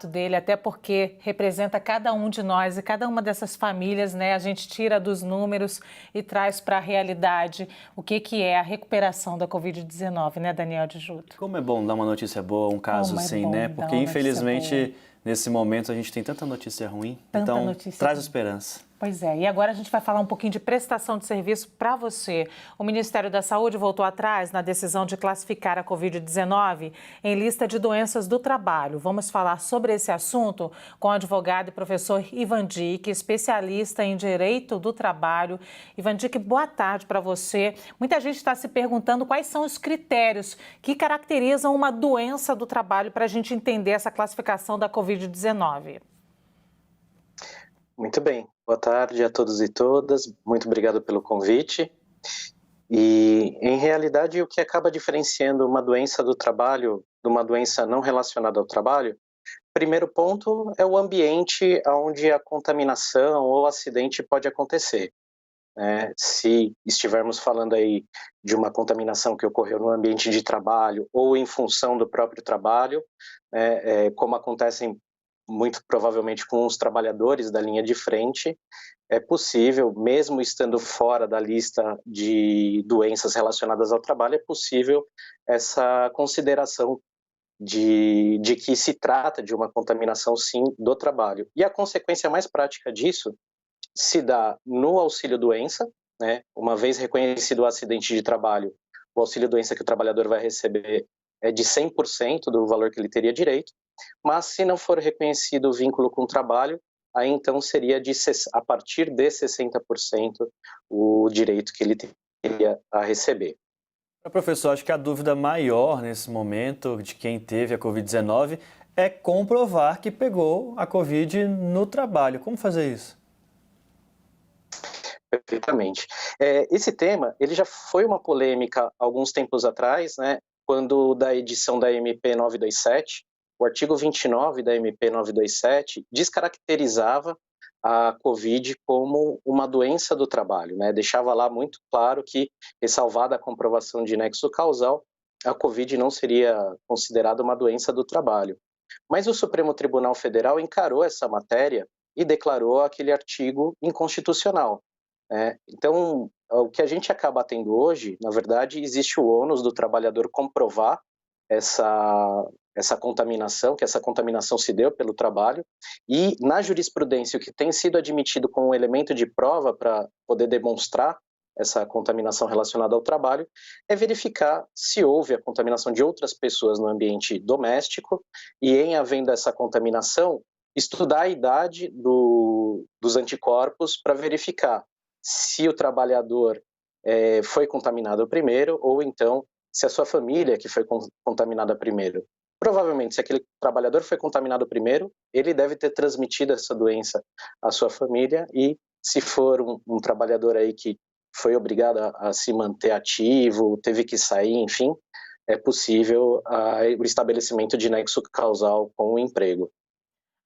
Dele, até porque representa cada um de nós e cada uma dessas famílias, né? A gente tira dos números e traz para a realidade o que é a recuperação da Covid-19, né, Daniel de Juto? Como é bom dar uma notícia boa, um caso Como é assim, bom né? dar Porque uma notícia infelizmente nesse momento a gente tem tanta notícia ruim, Tanta então notícia traz ruim. esperança. Pois é, e agora a gente vai falar um pouquinho de prestação de serviço para você. O Ministério da Saúde voltou atrás na decisão de classificar a Covid-19 em lista de doenças do trabalho. Vamos falar sobre esse assunto com o advogado e professor Ivan Dick, especialista em direito do trabalho. Ivan Dick, boa tarde para você. Muita gente está se perguntando quais são os critérios que caracterizam uma doença do trabalho para a gente entender essa classificação da Covid-19. Muito bem, boa tarde a todos e todas, muito obrigado pelo convite. E, em realidade, o que acaba diferenciando uma doença do trabalho de uma doença não relacionada ao trabalho, primeiro ponto é o ambiente onde a contaminação ou acidente pode acontecer. Se estivermos falando aí de uma contaminação que ocorreu no ambiente de trabalho ou em função do próprio trabalho, como acontecem muito provavelmente com os trabalhadores da linha de frente, é possível, mesmo estando fora da lista de doenças relacionadas ao trabalho, é possível essa consideração de que se trata de uma contaminação, sim, do trabalho. E a consequência mais prática disso se dá no auxílio-doença, né? Uma vez reconhecido o acidente de trabalho, o auxílio-doença que o trabalhador vai receber é de 100% do valor que ele teria direito, mas se não for reconhecido o vínculo com o trabalho, aí então seria a partir de 60% o direito que ele teria a receber. Professor, acho que a dúvida maior nesse momento de quem teve a Covid-19 é comprovar que pegou a Covid no trabalho. Como fazer isso? Perfeitamente. Esse tema, ele já foi uma polêmica alguns tempos atrás, né, quando da edição da MP 927, o artigo 29 da MP 927 descaracterizava a Covid como uma doença do trabalho, né, deixava lá muito claro que, ressalvada a comprovação de nexo causal, a Covid não seria considerada uma doença do trabalho. Mas o Supremo Tribunal Federal encarou essa matéria e declarou aquele artigo inconstitucional. Então, o que a gente acaba tendo hoje, na verdade, existe o ônus do trabalhador comprovar essa contaminação, que essa contaminação se deu pelo trabalho, e na jurisprudência o que tem sido admitido como um elemento de prova para poder demonstrar essa contaminação relacionada ao trabalho, é verificar se houve a contaminação de outras pessoas no ambiente doméstico e, em havendo essa contaminação, estudar a idade dos anticorpos para verificar se o trabalhador foi contaminado primeiro ou então se a sua família que foi contaminada primeiro. Provavelmente, se aquele trabalhador foi contaminado primeiro, ele deve ter transmitido essa doença à sua família e se for um trabalhador aí que foi obrigado a se manter ativo, teve que sair, enfim, é possível o estabelecimento de nexo causal com o emprego.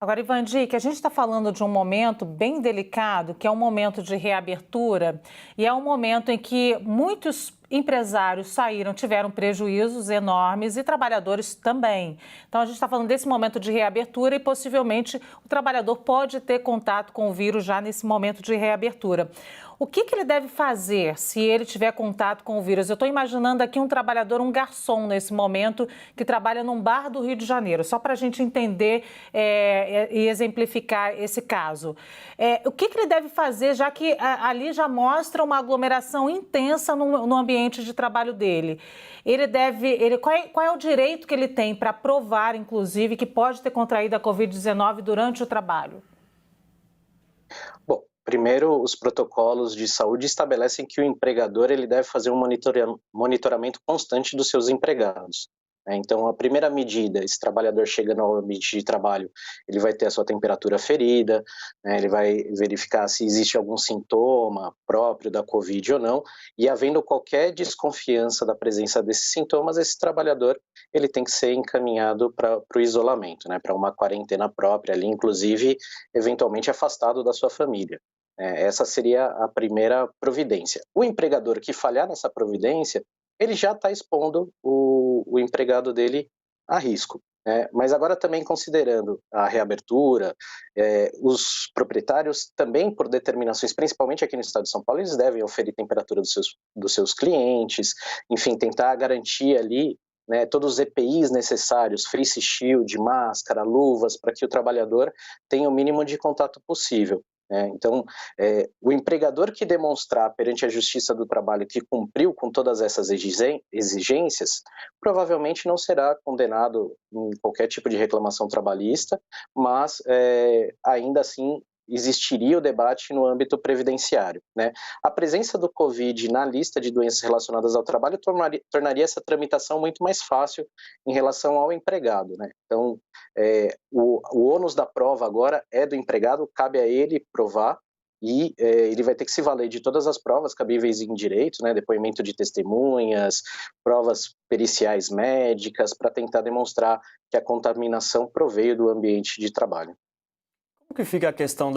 Agora, Ivan Dick, a gente está falando de um momento bem delicado, que é um momento de reabertura, e é um momento em que muitos empresários saíram, tiveram prejuízos enormes e trabalhadores também. Então, a gente está falando desse momento de reabertura e possivelmente o trabalhador pode ter contato com o vírus já nesse momento de reabertura. O que ele deve fazer se ele tiver contato com o vírus? Eu estou imaginando aqui um trabalhador, um garçom nesse momento, que trabalha num bar do Rio de Janeiro, só para a gente entender e exemplificar esse caso. O que ele deve fazer, já que ali já mostra uma aglomeração intensa no ambiente de trabalho dele? Qual é o direito que ele tem para provar, inclusive, que pode ter contraído a Covid-19 durante o trabalho? Bom, primeiro, os protocolos de saúde estabelecem que o empregador ele deve fazer um monitoramento constante dos seus empregados. Então, a primeira medida, esse trabalhador chega no ambiente de trabalho, ele vai ter a sua temperatura ferida, ele vai verificar se existe algum sintoma próprio da Covid ou não, e havendo qualquer desconfiança da presença desses sintomas, esse trabalhador ele tem que ser encaminhado para o isolamento, para uma quarentena própria ali, inclusive, eventualmente afastado da sua família. Essa seria a primeira providência. O empregador que falhar nessa providência, ele já está expondo o empregado dele a risco. Mas agora também considerando a reabertura, os proprietários também, por determinações, principalmente aqui no estado de São Paulo, eles devem oferir temperatura dos seus clientes, enfim, tentar garantir ali, né, todos os EPIs necessários, face shield, máscara, luvas, para que o trabalhador tenha o mínimo de contato possível. Então, o empregador que demonstrar perante a Justiça do Trabalho que cumpriu com todas essas exigências, provavelmente não será condenado em qualquer tipo de reclamação trabalhista, mas ainda assim existiria o debate no âmbito previdenciário. A presença do Covid na lista de doenças relacionadas ao trabalho tornaria essa tramitação muito mais fácil em relação ao empregado. Então, o ônus da prova agora é do empregado, cabe a ele provar, e ele vai ter que se valer de todas as provas cabíveis em direito, depoimento de testemunhas, provas periciais médicas, para tentar demonstrar que a contaminação proveio do ambiente de trabalho. Como que fica a questão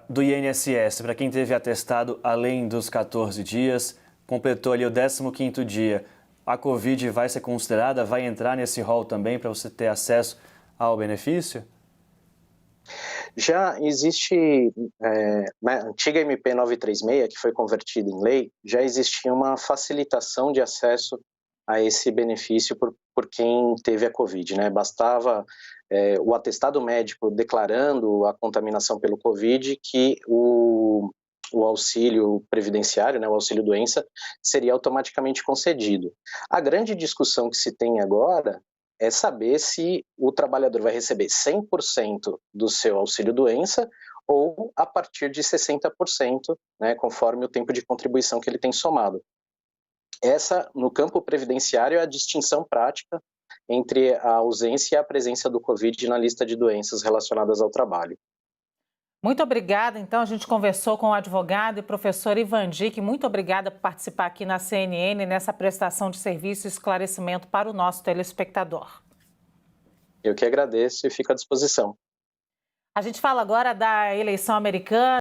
do INSS para quem teve atestado além dos 14 dias, completou ali o 15º dia? A Covid vai ser considerada, vai entrar nesse rol também para você ter acesso ao benefício? Já existe, na antiga MP 936, que foi convertida em lei, já existia uma facilitação de acesso a esse benefício por quem teve a Covid. Bastava o atestado médico declarando a contaminação pelo Covid que o auxílio previdenciário, o auxílio doença, seria automaticamente concedido. A grande discussão que se tem agora é saber se o trabalhador vai receber 100% do seu auxílio-doença ou a partir de 60%, conforme o tempo de contribuição que ele tem somado. Essa, no campo previdenciário, é a distinção prática entre a ausência e a presença do Covid na lista de doenças relacionadas ao trabalho. Muito obrigada. Então, a gente conversou com o advogado e professor Ivan Dick. Muito obrigada por participar aqui na CNN, nessa prestação de serviço e esclarecimento para o nosso telespectador. Eu que agradeço e fico à disposição. A gente fala agora da eleição americana.